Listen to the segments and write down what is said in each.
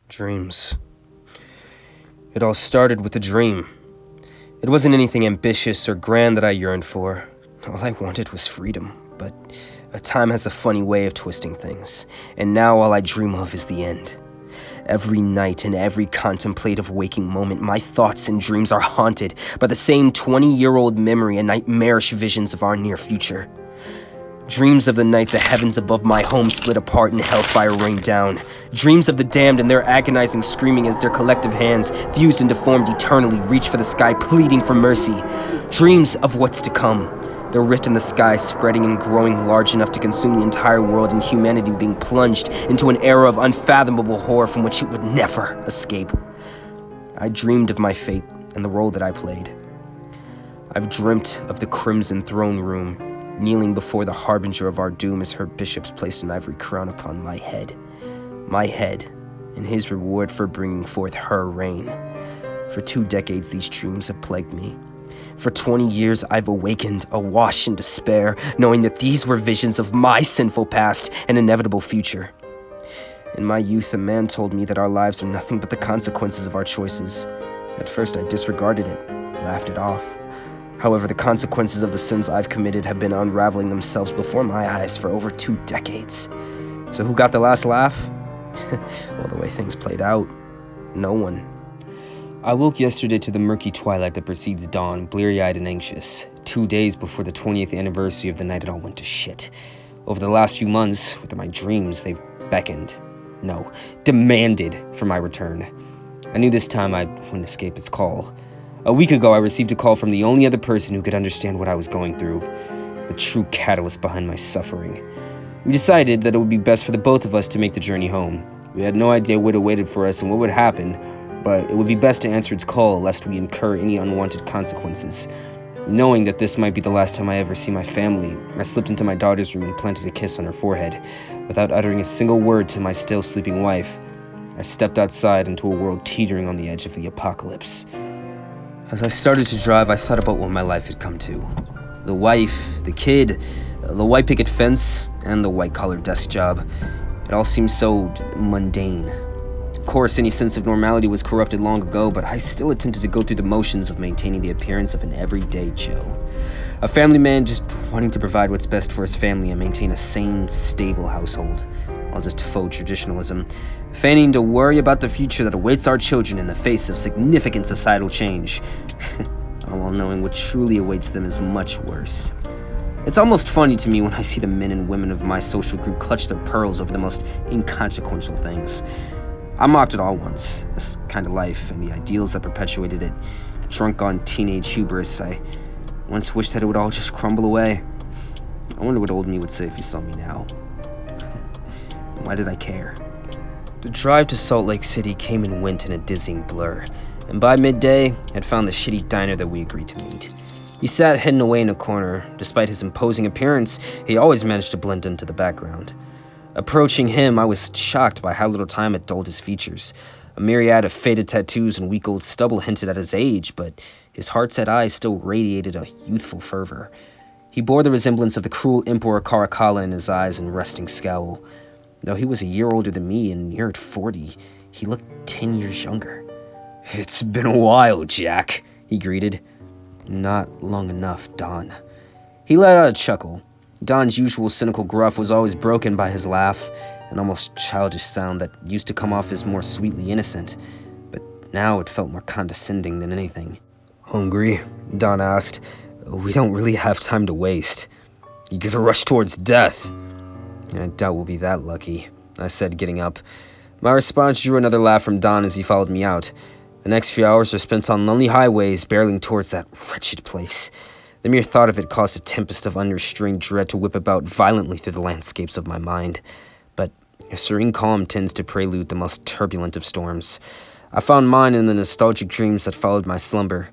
Dreams. It all started with a dream. It wasn't anything ambitious or grand that I yearned for. All I wanted was freedom, but time has a funny way of twisting things, and now all I dream of is the end. Every night and every contemplative waking moment, my thoughts and dreams are haunted by the same 20-year-old memory and nightmarish visions of our near future. Dreams of the night the heavens above my home split apart and hellfire rained down. Dreams of the damned and their agonizing screaming as their collective hands, fused and deformed eternally, reach for the sky pleading for mercy. Dreams of what's to come. The rift in the sky spreading and growing large enough to consume the entire world, and humanity being plunged into an era of unfathomable horror from which it would never escape. I dreamed of my fate and the role that I played. I've dreamt of the Crimson Throne Room, kneeling before the harbinger of our doom as her bishops placed an ivory crown upon my head. My head, in his reward for bringing forth her reign. For 2 decades these dreams have plagued me. For 20 years I've awakened, awash in despair, knowing that these were visions of my sinful past and inevitable future. In my youth, a man told me that our lives are nothing but the consequences of our choices. At first I disregarded it, laughed it off. However, the consequences of the sins I've committed have been unraveling themselves before my eyes for over 2 decades. So who got the last laugh? Well, the way things played out, no one. I woke yesterday to the murky twilight that precedes dawn, bleary-eyed and anxious, 2 days before the 20th anniversary of the night it all went to shit. Over the last few months, within my dreams, they've beckoned, no, demanded for my return. I knew this time I wouldn't escape its call. A week ago, I received a call from the only other person who could understand what I was going through, the true catalyst behind my suffering. We decided that it would be best for the both of us to make the journey home. We had no idea what awaited for us and what would happen, but it would be best to answer its call lest we incur any unwanted consequences. Knowing that this might be the last time I ever see my family, I slipped into my daughter's room and planted a kiss on her forehead. Without uttering a single word to my still sleeping wife, I stepped outside into a world teetering on the edge of the apocalypse. As I started to drive, I thought about what my life had come to. The wife, the kid, the white picket fence, and the white-collar desk job. It all seemed so mundane. Of course, any sense of normality was corrupted long ago, but I still attempted to go through the motions of maintaining the appearance of an everyday Joe. A family man just wanting to provide what's best for his family and maintain a sane, stable household. All just faux traditionalism, feigning to worry about the future that awaits our children in the face of significant societal change, all while knowing what truly awaits them is much worse. It's almost funny to me when I see the men and women of my social group clutch their pearls over the most inconsequential things. I mocked it all once, this kind of life and the ideals that perpetuated it. Drunk on teenage hubris, I once wished that it would all just crumble away. I wonder what old me would say if he saw me now. Why did I care? The drive to Salt Lake City came and went in a dizzying blur, and by midday, I'd found the shitty diner that we agreed to meet. He sat hidden away in a corner. Despite his imposing appearance, he always managed to blend into the background. Approaching him, I was shocked by how little time had dulled his features. A myriad of faded tattoos and week-old stubble hinted at his age, but his heart-set eyes still radiated a youthful fervor. He bore the resemblance of the cruel Emperor Caracalla in his eyes and resting scowl. Though he was a year older than me and neared 40, he looked 10 years younger. "It's been a while, Jack," he greeted. "Not long enough, Don." He let out a chuckle. Don's usual cynical gruff was always broken by his laugh, an almost childish sound that used to come off as more sweetly innocent, but now it felt more condescending than anything. "Hungry?" Don asked. "We don't really have time to waste. You gotta rush towards death." "I doubt we'll be that lucky," I said, getting up. My response drew another laugh from Don as he followed me out. The next few hours were spent on lonely highways, barreling towards that wretched place. The mere thought of it caused a tempest of unrestrained dread to whip about violently through the landscapes of my mind. But a serene calm tends to prelude the most turbulent of storms. I found mine in the nostalgic dreams that followed my slumber.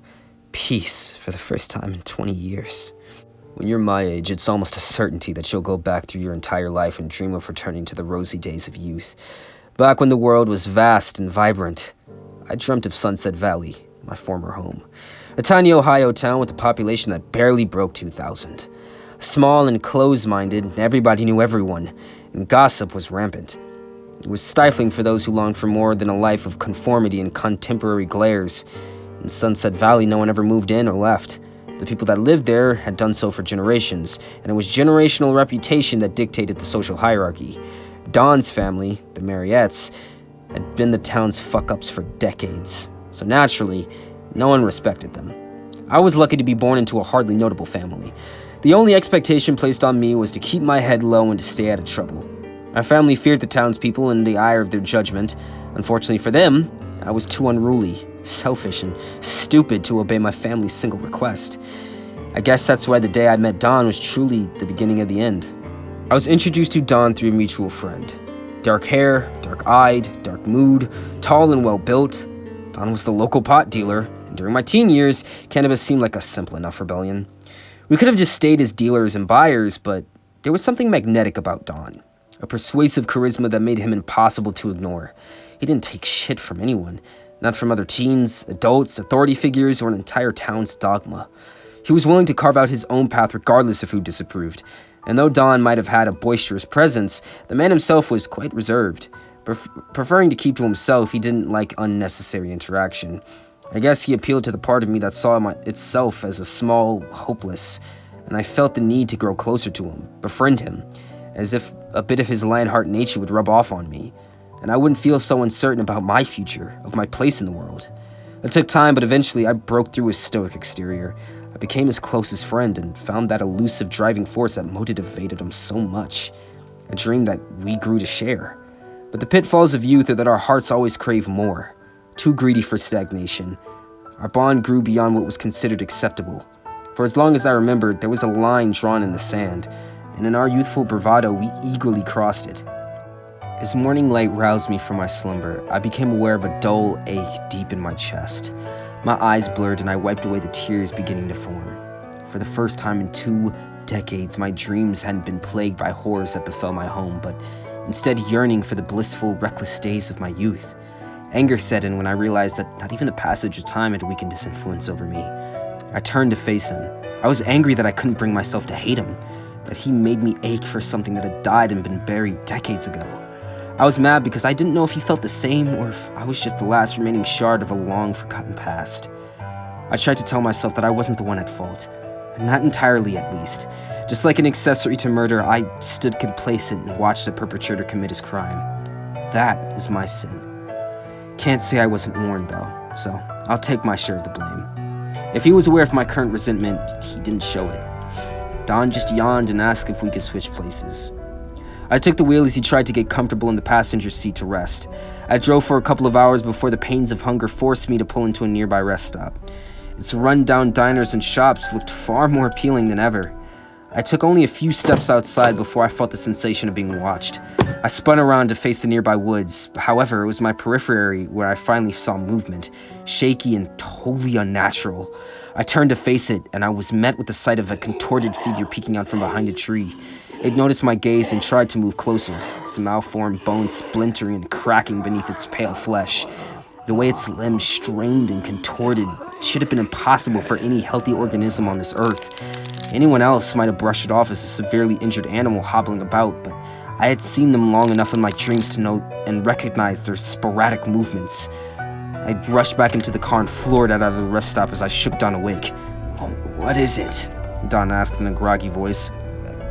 Peace for the first time in 20 years. When you're my age, it's almost a certainty that you'll go back through your entire life and dream of returning to the rosy days of youth. Back when the world was vast and vibrant, I dreamt of Sunset Valley, my former home. A tiny Ohio town with a population that barely broke 2,000. Small and close-minded, everybody knew everyone, and gossip was rampant. It was stifling for those who longed for more than a life of conformity and contemporary glares. In Sunset Valley, no one ever moved in or left. The people that lived there had done so for generations, and it was generational reputation that dictated the social hierarchy. Don's family, the Mariettes, had been the town's fuck-ups for decades, so naturally, no one respected them. I was lucky to be born into a hardly notable family. The only expectation placed on me was to keep my head low and to stay out of trouble. My family feared the townspeople in the ire of their judgment. Unfortunately for them, I was too unruly, selfish, and stupid to obey my family's single request. I guess that's why the day I met Don was truly the beginning of the end. I was introduced to Don through a mutual friend. Dark hair, dark-eyed, dark mood, tall and well-built. Don was the local pot dealer, and during my teen years, cannabis seemed like a simple enough rebellion. We could have just stayed as dealers and buyers, but there was something magnetic about Don. A persuasive charisma that made him impossible to ignore. He didn't take shit from anyone, not from other teens, adults, authority figures, or an entire town's dogma. He was willing to carve out his own path regardless of who disapproved. And though Don might have had a boisterous presence, the man himself was quite reserved. Preferring to keep to himself, he didn't like unnecessary interaction. I guess he appealed to the part of me that saw itself as a small, hopeless, and I felt the need to grow closer to him, befriend him, as if a bit of his Lionheart nature would rub off on me, and I wouldn't feel so uncertain about my future, of my place in the world. It took time, but eventually I broke through his stoic exterior. I became his closest friend and found that elusive driving force that motivated him so much. A dream that we grew to share. But the pitfalls of youth are that our hearts always crave more. Too greedy for stagnation. Our bond grew beyond what was considered acceptable. For as long as I remembered, there was a line drawn in the sand, and in our youthful bravado, we eagerly crossed it. As morning light roused me from my slumber, I became aware of a dull ache deep in my chest. My eyes blurred and I wiped away the tears beginning to form. For the first time in 2 decades, my dreams hadn't been plagued by horrors that befell my home, but instead yearning for the blissful, reckless days of my youth. Anger set in when I realized that not even the passage of time had weakened his influence over me. I turned to face him. I was angry that I couldn't bring myself to hate him, that he made me ache for something that had died and been buried decades ago. I was mad because I didn't know if he felt the same or if I was just the last remaining shard of a long-forgotten past. I tried to tell myself that I wasn't the one at fault. Not entirely, at least. Just like an accessory to murder, I stood complacent and watched the perpetrator commit his crime. That is my sin. Can't say I wasn't warned, though, so I'll take my share of the blame. If he was aware of my current resentment, he didn't show it. Don just yawned and asked if we could switch places. I took the wheel as he tried to get comfortable in the passenger seat to rest. I drove for a couple of hours before the pains of hunger forced me to pull into a nearby rest stop. Its run-down diners and shops looked far more appealing than ever. I took only a few steps outside before I felt the sensation of being watched. I spun around to face the nearby woods. However, it was my periphery where I finally saw movement, shaky and totally unnatural. I turned to face it, and I was met with the sight of a contorted figure peeking out from behind a tree. It noticed my gaze and tried to move closer, its malformed bones splintering and cracking beneath its pale flesh. The way its limbs strained and contorted should have been impossible for any healthy organism on this earth. Anyone else might have brushed it off as a severely injured animal hobbling about, but I had seen them long enough in my dreams to know and recognize their sporadic movements. I rushed back into the car and floored it out of the rest stop as I shook Don awake. "Oh, what is it?" Don asked in a groggy voice.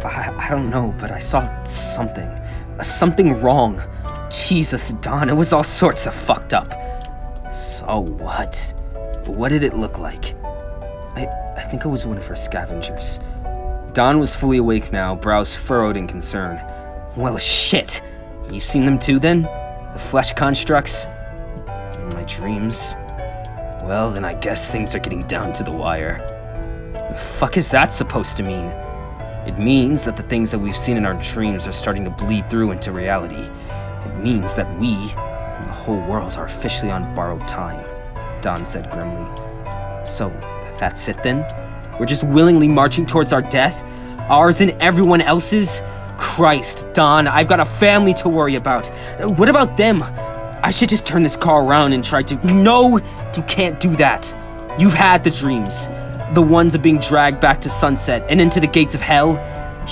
I don't know, but I saw something. Something wrong. Jesus, Don, it was all sorts of fucked up. So what? What did it look like? I think it was one of her scavengers. Don was fully awake now, brows furrowed in concern. Well, shit. You've seen them too, then? The flesh constructs? In my dreams? Well, then I guess things are getting down to the wire. The fuck is that supposed to mean? It means that the things that we've seen in our dreams are starting to bleed through into reality. It means that we, and the whole world, are officially on borrowed time, Don said grimly. So, that's it then? We're just willingly marching towards our death? Ours and everyone else's? Christ, Don, I've got a family to worry about. What about them? I should just turn this car around and try to... No, you can't do that. You've had the dreams. The ones of being dragged back to sunset and into the gates of hell.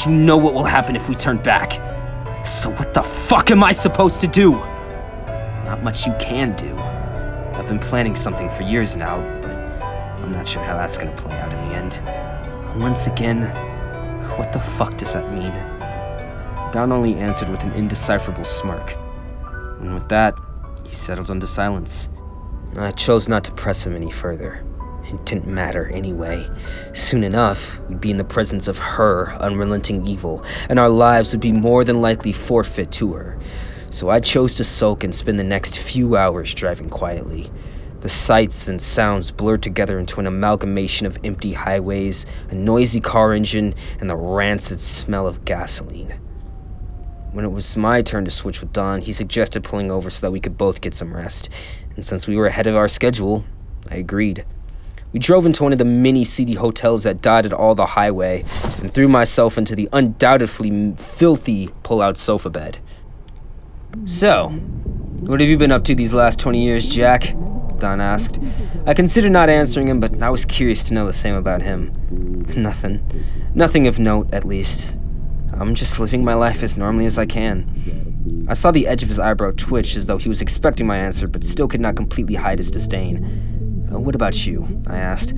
You know what will happen if we turn back. So what the fuck am I supposed to do? Not much you can do. I've been planning something for years now, but I'm not sure how that's gonna play out in the end. Once again, what the fuck does that mean? Don only answered with an indecipherable smirk. And with that, he settled into silence. I chose not to press him any further. It didn't matter anyway. Soon enough, we'd be in the presence of her unrelenting evil, and our lives would be more than likely forfeit to her. So I chose to sulk and spend the next few hours driving quietly. The sights and sounds blurred together into an amalgamation of empty highways, a noisy car engine, and the rancid smell of gasoline. When it was my turn to switch with Don, he suggested pulling over so that we could both get some rest. And since we were ahead of our schedule, I agreed. We drove into one of the many seedy hotels that dotted all the highway and threw myself into the undoubtedly filthy pull-out sofa bed. So, what have you been up to these last 20 years, Jack? Don asked. I considered not answering him, but I was curious to know the same about him. Nothing. Nothing of note, at least. I'm just living my life as normally as I can. I saw the edge of his eyebrow twitch as though he was expecting my answer, but still could not completely hide his disdain. What about you? I asked.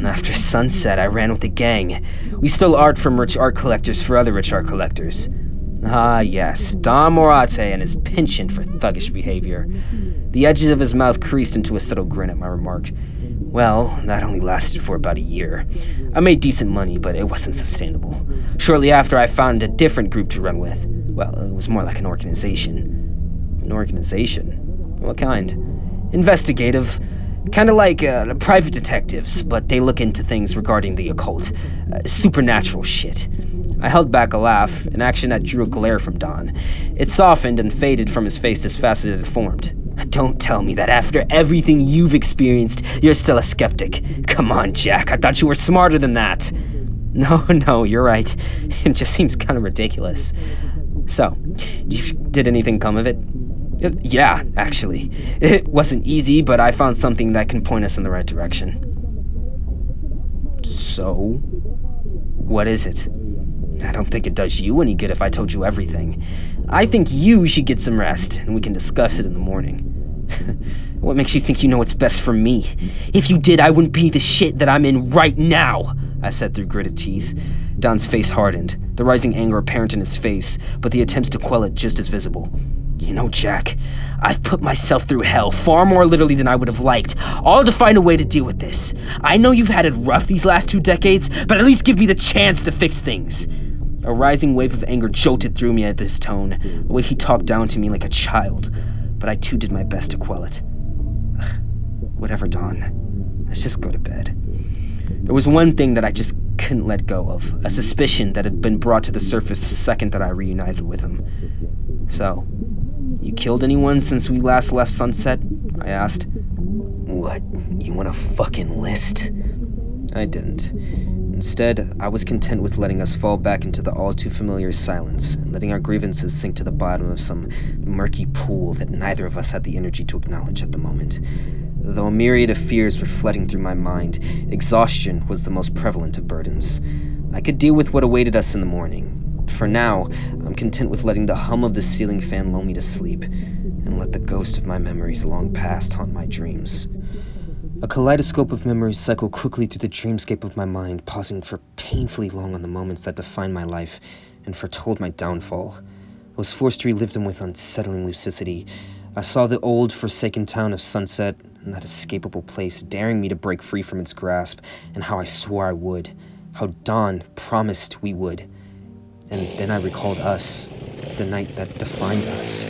After sunset, I ran with the gang. We stole art from rich art collectors for other rich art collectors. Ah, yes, Don Morate and his penchant for thuggish behavior. The edges of his mouth creased into a subtle grin at my remark. Well, that only lasted for about a year. I made decent money, but it wasn't sustainable. Shortly after, I found a different group to run with. Well, it was more like an organization. An organization? What kind? Investigative. Kind of like private detectives, but they look into things regarding the occult. Supernatural shit. I held back a laugh, an action that drew a glare from Don. It softened and faded from his face as fast as it had formed. Don't tell me that after everything you've experienced, you're still a skeptic. Come on, Jack, I thought you were smarter than that. No, you're right. It just seems kind of ridiculous. So, did anything come of it? Yeah, actually. It wasn't easy, but I found something that can point us in the right direction. So? What is it? I don't think it does you any good if I told you everything. I think you should get some rest, and we can discuss it in the morning. What makes you think you know what's best for me? If you did, I wouldn't be the shit that I'm in right now, I said through gritted teeth. Don's face hardened, the rising anger apparent in his face, but the attempts to quell it just as visible. You know, Jack, I've put myself through hell far more literally than I would have liked, all to find a way to deal with this. I know you've had it rough these last 2 decades, but at least give me the chance to fix things. A rising wave of anger jolted through me at this tone, the way he talked down to me like a child, but I too did my best to quell it. Whatever, Don. Let's just go to bed. There was one thing that I just couldn't let go of, a suspicion that had been brought to the surface the second that I reunited with him. So, you killed anyone since we last left Sunset? I asked. What, you want a fucking list? I didn't. Instead, I was content with letting us fall back into the all-too-familiar silence and letting our grievances sink to the bottom of some murky pool that neither of us had the energy to acknowledge at the moment. Though a myriad of fears were flooding through my mind, exhaustion was the most prevalent of burdens. I could deal with what awaited us in the morning. For now, I'm content with letting the hum of the ceiling fan lull me to sleep, and let the ghost of my memories long past haunt my dreams. A kaleidoscope of memories cycled quickly through the dreamscape of my mind, pausing for painfully long on the moments that defined my life and foretold my downfall. I was forced to relive them with unsettling lucidity. I saw the old, forsaken town of Sunset, and that escapable place daring me to break free from its grasp, and how I swore I would, how Don promised we would. And then I recalled us, the night that defined us.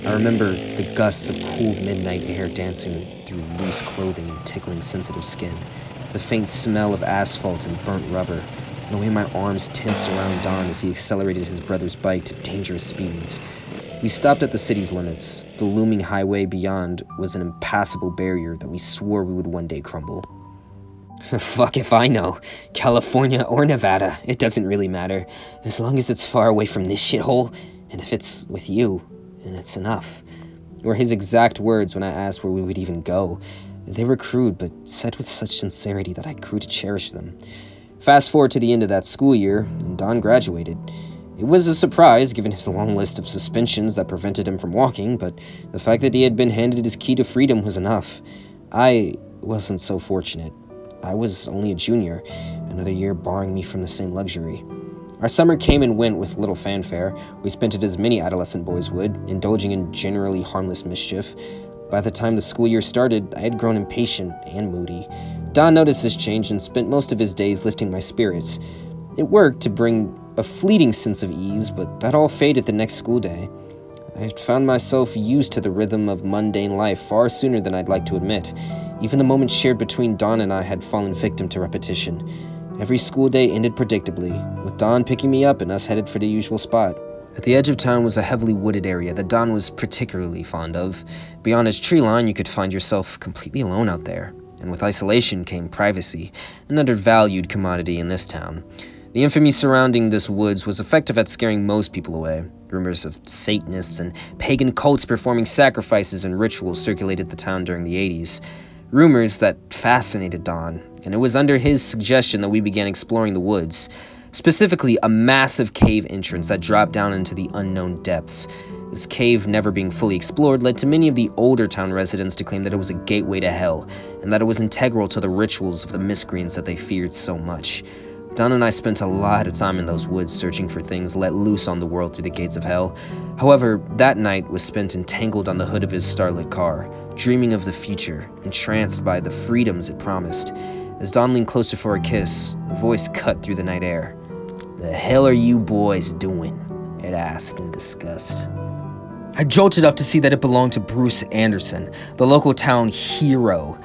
I remember the gusts of cool midnight air dancing through loose clothing and tickling sensitive skin, the faint smell of asphalt and burnt rubber, and the way my arms tensed around Don as he accelerated his brother's bike to dangerous speeds. We stopped at the city's limits. The looming highway beyond was an impassable barrier that we swore we would one day crumble. Fuck if I know. California or Nevada, it doesn't really matter. As long as it's far away from this shithole, and if it's with you, then it's enough. Were his exact words when I asked where we would even go. They were crude, but said with such sincerity that I grew to cherish them. Fast forward to the end of that school year, and Don graduated. It was a surprise, given his long list of suspensions that prevented him from walking, but the fact that he had been handed his key to freedom was enough. I wasn't so fortunate. I was only a junior, another year barring me from the same luxury. Our summer came and went with little fanfare. We spent it as many adolescent boys would, indulging in generally harmless mischief. By the time the school year started, I had grown impatient and moody. Don noticed this change and spent most of his days lifting my spirits. It worked to bring a fleeting sense of ease, but that all faded the next school day. I had found myself used to the rhythm of mundane life far sooner than I'd like to admit. Even the moments shared between Don and I had fallen victim to repetition. Every school day ended predictably, with Don picking me up and us headed for the usual spot. At the edge of town was a heavily wooded area that Don was particularly fond of. Beyond its tree line, you could find yourself completely alone out there. And with isolation came privacy, an undervalued commodity in this town. The infamy surrounding this woods was effective at scaring most people away. Rumors of Satanists and pagan cults performing sacrifices and rituals circulated the town during the 80s. Rumors that fascinated Don, and it was under his suggestion that we began exploring the woods, specifically a massive cave entrance that dropped down into the unknown depths. This cave never being fully explored led to many of the older town residents to claim that it was a gateway to hell, and that it was integral to the rituals of the miscreants that they feared so much. Don and I spent a lot of time in those woods searching for things let loose on the world through the gates of hell. However, that night was spent entangled on the hood of his starlit car, dreaming of the future, entranced by the freedoms it promised. As Don leaned closer for a kiss, a voice cut through the night air. "The hell are you boys doing?" it asked in disgust. I jolted up to see that it belonged to Bruce Anderson, the local town hero.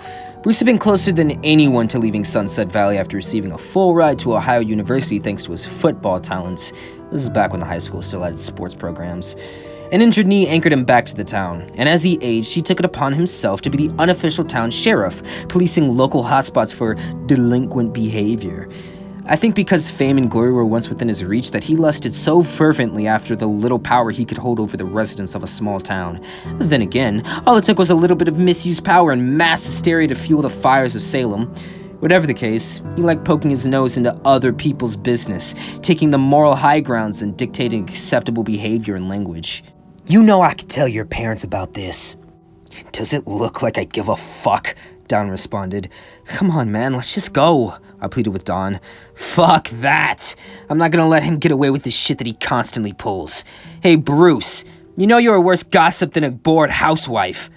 Bruce had been closer than anyone to leaving Sunset Valley after receiving a full ride to Ohio University thanks to his football talents. This is back when the high school still had sports programs. An injured knee anchored him back to the town, and as he aged, he took it upon himself to be the unofficial town sheriff, policing local hotspots for delinquent behavior. I think because fame and glory were once within his reach that he lusted so fervently after the little power he could hold over the residents of a small town. Then again, all it took was a little bit of misused power and mass hysteria to fuel the fires of Salem. Whatever the case, he liked poking his nose into other people's business, taking the moral high grounds and dictating acceptable behavior and language. "You know I could tell your parents about this." "Does it look like I give a fuck?" Don responded. "Come on, man, let's just go," I pleaded with Don. "Fuck that! I'm not gonna let him get away with the shit that he constantly pulls. Hey, Bruce, you know you're a worse gossip than a bored housewife."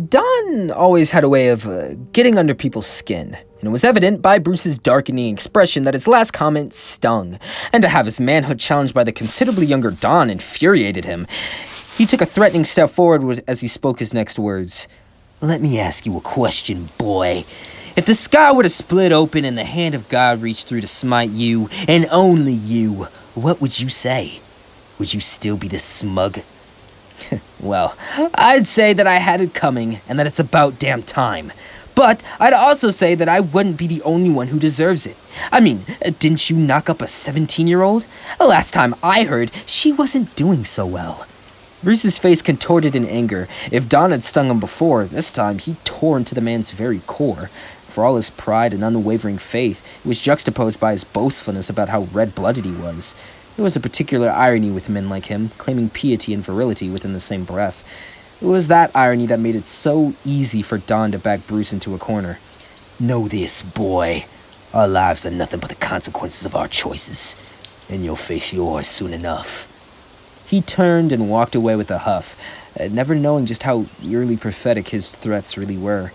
Don always had a way of getting under people's skin, and it was evident by Bruce's darkening expression that his last comment stung, and to have his manhood challenged by the considerably younger Don infuriated him. He took a threatening step forward as he spoke his next words. "Let me ask you a question, boy. If the sky were to split open and the hand of God reached through to smite you, and only you, What would you say? Would you still be the smug?" Well, I'd say that I had it coming and that it's about damn time. But I'd also say that I wouldn't be the only one who deserves it. I mean, didn't you knock up a 17-year-old? Last time I heard, she wasn't doing so well. Bruce's face contorted in anger. If Don had stung him before, this time he tore into the man's very core. For all his pride and unwavering faith, it was juxtaposed by his boastfulness about how red-blooded he was. There was a particular irony with men like him, claiming piety and virility within the same breath. It was that irony that made it so easy for Don to back Bruce into a corner. "Know this, boy. Our lives are nothing but the consequences of our choices, and you'll face yours soon enough." He turned and walked away with a huff, never knowing just how eerily prophetic his threats really were.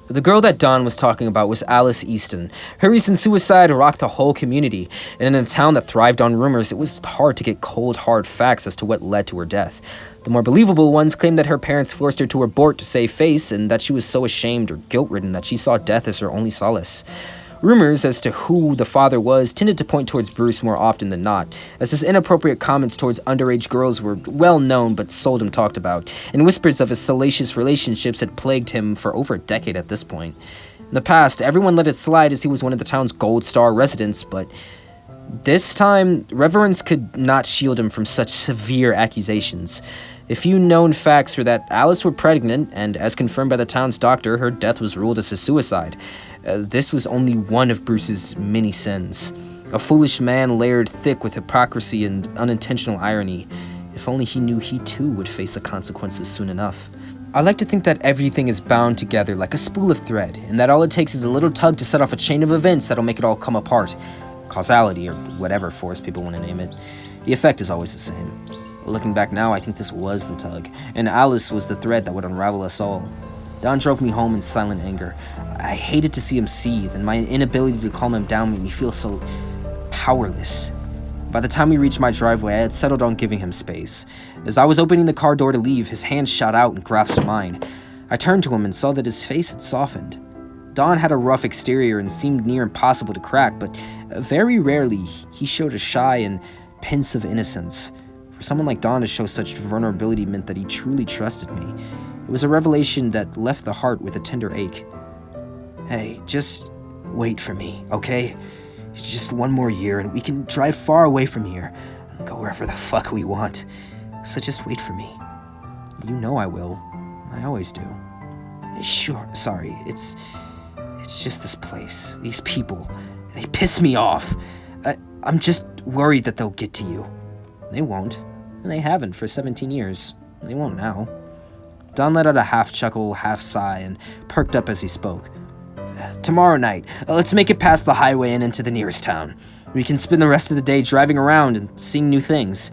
The girl that Don was talking about was Alice Easton. Her recent suicide rocked the whole community, and in a town that thrived on rumors, it was hard to get cold, hard facts as to what led to her death. The more believable ones claimed that her parents forced her to abort to save face, and that she was so ashamed or guilt-ridden that she saw death as her only solace. Rumors as to who the father was tended to point towards Bruce more often than not, as his inappropriate comments towards underage girls were well known but seldom talked about, and whispers of his salacious relationships had plagued him for over a decade at this point. In the past, everyone let it slide as he was one of the town's Gold Star residents, but this time, reverence could not shield him from such severe accusations. A few known facts were that Alice was pregnant, and as confirmed by the town's doctor, her death was ruled as a suicide. This was only one of Bruce's many sins. A foolish man layered thick with hypocrisy and unintentional irony. If only he knew he too would face the consequences soon enough. I like to think that everything is bound together like a spool of thread, and that all it takes is a little tug to set off a chain of events that'll make it all come apart. Causality, or whatever force people want to name it. The effect is always the same. Looking back now, I think this was the tug, and Alice was the thread that would unravel us all. Don drove me home in silent anger. I hated to see him seethe, and my inability to calm him down made me feel so powerless. By the time we reached my driveway, I had settled on giving him space. As I was opening the car door to leave, his hand shot out and grasped mine. I turned to him and saw that his face had softened. Don had a rough exterior and seemed near impossible to crack, but very rarely he showed a shy and pensive innocence. For someone like Don to show such vulnerability meant that he truly trusted me. It was a revelation that left the heart with a tender ache. Hey, just wait for me, okay? Just one more year and we can drive far away from here and go wherever the fuck we want. So just wait for me. You know I will. I always do. Sure, sorry, it's just this place, these people. They piss me off. I'm just worried that they'll get to you. They won't, and they haven't for 17 years. They won't now. Don let out a half chuckle, half sigh, and perked up as he spoke. Tomorrow night, let's make it past the highway and into the nearest town. We can spend the rest of the day driving around and seeing new things.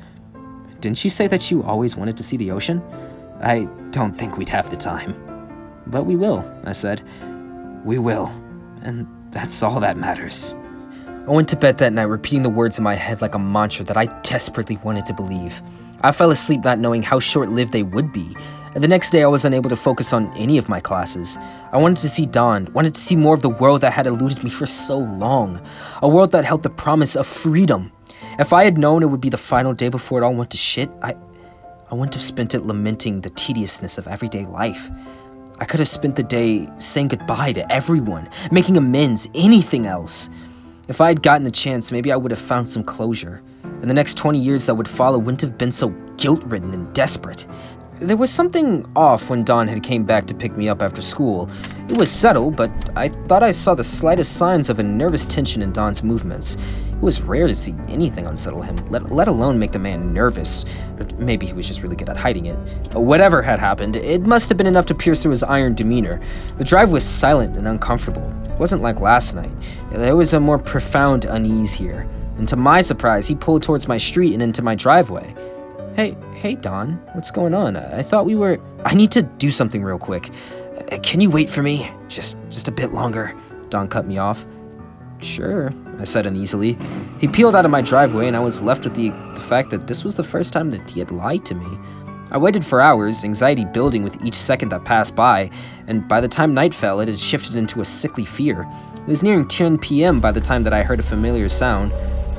Didn't you say that you always wanted to see the ocean? I don't think we'd have the time. But we will, I said. We will, and that's all that matters. I went to bed that night repeating the words in my head like a mantra that I desperately wanted to believe. I fell asleep not knowing how short-lived they would be, and the next day I was unable to focus on any of my classes. I wanted to see Don, wanted to see more of the world that had eluded me for so long, a world that held the promise of freedom. If I had known it would be the final day before it all went to shit, I wouldn't have spent it lamenting the tediousness of everyday life. I could have spent the day saying goodbye to everyone, making amends, anything else. If I had gotten the chance, maybe I would have found some closure, and the next 20 years that would follow wouldn't have been so guilt-ridden and desperate. There was something off when Don had came back to pick me up after school. It was subtle, but I thought I saw the slightest signs of a nervous tension in Don's movements. It was rare to see anything unsettle him, let alone make the man nervous. Or maybe he was just really good at hiding it. Whatever had happened, it must have been enough to pierce through his iron demeanor. The drive was silent and uncomfortable. It wasn't like last night. There was a more profound unease here. And to my surprise, he pulled towards my street and into my driveway. Hey, Don, what's going on? I thought we were... I need to do something real quick. Can you wait for me? Just a bit longer. Don cut me off. Sure, I said uneasily. He peeled out of my driveway and I was left with the fact that this was the first time that he had lied to me. I waited for hours, anxiety building with each second that passed by, and by the time night fell, it had shifted into a sickly fear. It was nearing 10 p.m. by the time that I heard a familiar sound.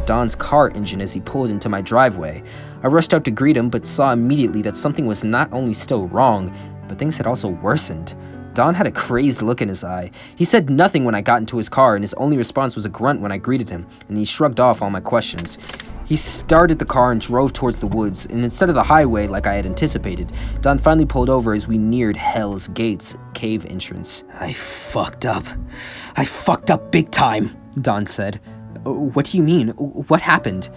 Don's car engine as he pulled into my driveway. I rushed out to greet him, but saw immediately that something was not only still wrong, but things had also worsened. Don had a crazed look in his eye. He said nothing when I got into his car, and his only response was a grunt when I greeted him, and he shrugged off all my questions. He started the car and drove towards the woods, and instead of the highway like I had anticipated, Don finally pulled over as we neared Hell's Gates cave entrance. I fucked up big time, Don said. What do you mean? What happened?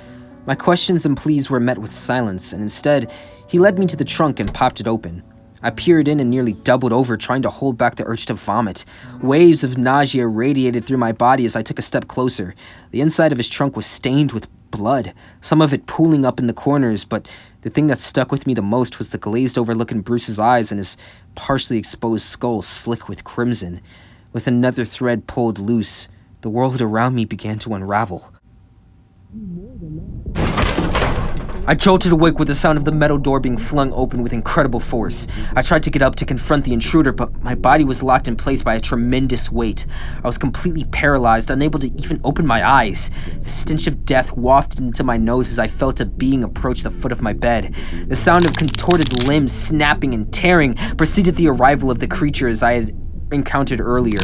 My questions and pleas were met with silence, and instead, he led me to the trunk and popped it open. I peered in and nearly doubled over, trying to hold back the urge to vomit. Waves of nausea radiated through my body as I took a step closer. The inside of his trunk was stained with blood, some of it pooling up in the corners, but the thing that stuck with me the most was the glazed-over look in Bruce's eyes and his partially exposed skull slick with crimson. With another thread pulled loose, the world around me began to unravel. I jolted awake with the sound of the metal door being flung open with incredible force. I tried to get up to confront the intruder, but my body was locked in place by a tremendous weight. I was completely paralyzed, unable to even open my eyes. The stench of death wafted into my nose as I felt a being approach the foot of my bed. The sound of contorted limbs snapping and tearing preceded the arrival of the creature as I had encountered earlier.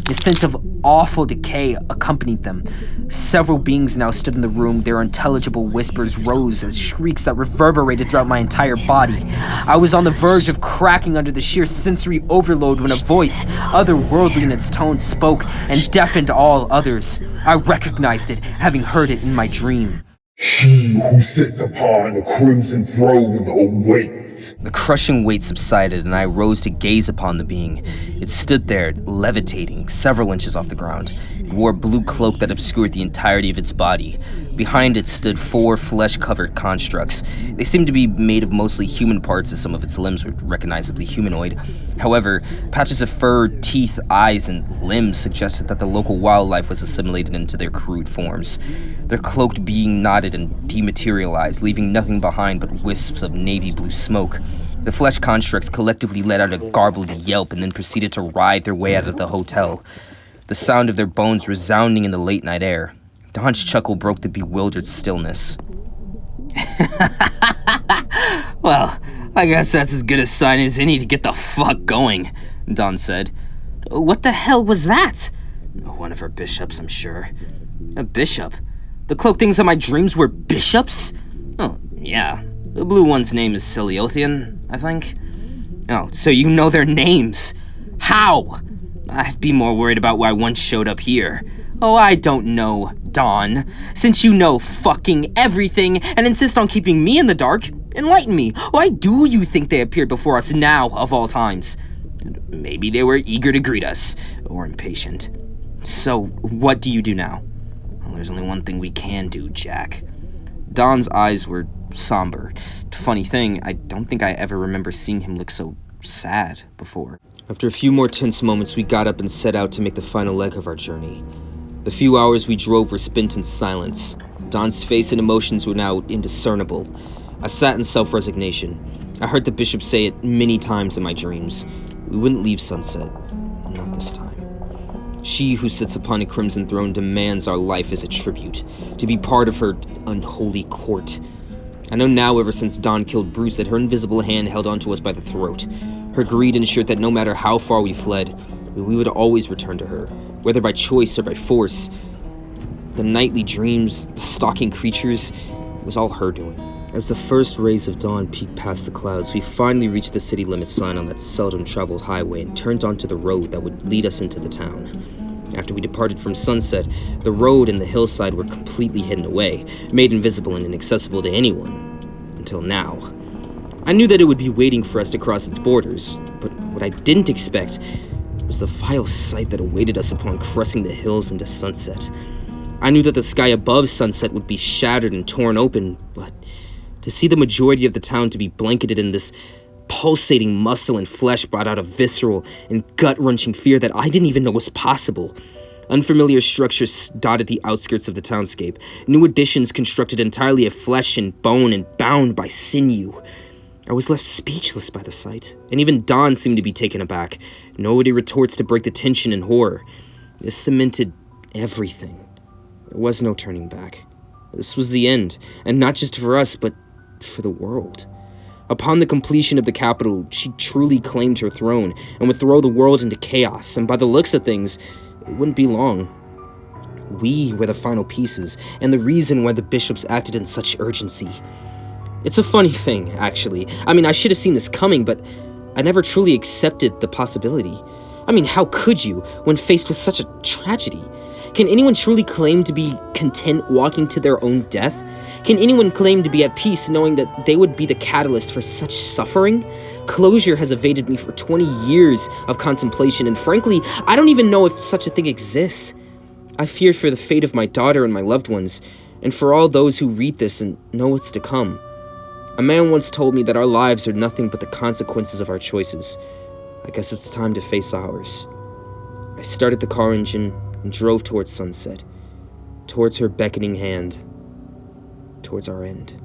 A sense of awful decay accompanied them. Several beings now stood in the room. Their unintelligible whispers rose as shrieks that reverberated throughout my entire body. I was on the verge of cracking under the sheer sensory overload when a voice, otherworldly in its tone, spoke and deafened all others. I recognized it, having heard it in my dream. She who sits upon a crimson throne awaits. The crushing weight subsided, and I rose to gaze upon the being. It stood there, levitating, several inches off the ground. It wore a blue cloak that obscured the entirety of its body. Behind it stood 4 flesh-covered constructs. They seemed to be made of mostly human parts, as some of its limbs were recognizably humanoid. However, patches of fur, teeth, eyes, and limbs suggested that the local wildlife was assimilated into their crude forms. Their cloaked being nodded and dematerialized, leaving nothing behind but wisps of navy blue smoke. The flesh constructs collectively let out a garbled yelp and then proceeded to writhe their way out of the hotel, the sound of their bones resounding in the late-night air. Don's chuckle broke the bewildered stillness. Well, I guess that's as good a sign as any to get the fuck going, Don said. What the hell was that? One of our bishops, I'm sure. A bishop? The cloaked things in my dreams were bishops? Oh, yeah. The blue one's name is Celiothian, I think. Oh, so you know their names. How? I'd be more worried about why one showed up here. Oh, I don't know, Don. Since you know fucking everything and insist on keeping me in the dark, enlighten me. Why do you think they appeared before us now, of all times? Maybe they were eager to greet us, or impatient. So, what do you do now? Well, there's only one thing we can do, Jack. Don's eyes were somber. Funny thing, I don't think I ever remember seeing him look so sad before. After a few more tense moments, we got up and set out to make the final leg of our journey. The few hours we drove were spent in silence. Don's face and emotions were now indiscernible. I sat in self-resignation. I heard the bishop say it many times in my dreams. We wouldn't leave Sunset. Not this time. She who sits upon a crimson throne demands our life as a tribute, to be part of her unholy court. I know now, ever since Don killed Bruce, that her invisible hand held onto us by the throat. Her greed ensured that no matter how far we fled, we would always return to her, whether by choice or by force. The nightly dreams, the stalking creatures, it was all her doing. As the first rays of dawn peeked past the clouds, we finally reached the city limit sign on that seldom-traveled highway and turned onto the road that would lead us into the town. After we departed from Sunset, the road and the hillside were completely hidden away, made invisible and inaccessible to anyone. Until now. I knew that it would be waiting for us to cross its borders, but what I didn't expect was the vile sight that awaited us upon crossing the hills into Sunset. I knew that the sky above Sunset would be shattered and torn open, but to see the majority of the town to be blanketed in this pulsating muscle and flesh brought out a visceral and gut-wrenching fear that I didn't even know was possible. Unfamiliar structures dotted the outskirts of the townscape, new additions constructed entirely of flesh and bone and bound by sinew. I was left speechless by the sight, and even Don seemed to be taken aback. No witty retorts to break the tension and horror. This cemented everything. There was no turning back. This was the end, and not just for us, but for the world. Upon the completion of the capital, she truly claimed her throne, and would throw the world into chaos, and by the looks of things, it wouldn't be long. We were the final pieces, and the reason why the bishops acted in such urgency. It's a funny thing, actually. I mean, I should have seen this coming, but I never truly accepted the possibility. I mean, how could you, when faced with such a tragedy? Can anyone truly claim to be content walking to their own death? Can anyone claim to be at peace knowing that they would be the catalyst for such suffering? Closure has evaded me for 20 years of contemplation, and frankly, I don't even know if such a thing exists. I fear for the fate of my daughter and my loved ones, and for all those who read this and know what's to come. A man once told me that our lives are nothing but the consequences of our choices. I guess it's time to face ours. I started the car engine and drove towards Sunset, towards her beckoning hand, towards our end.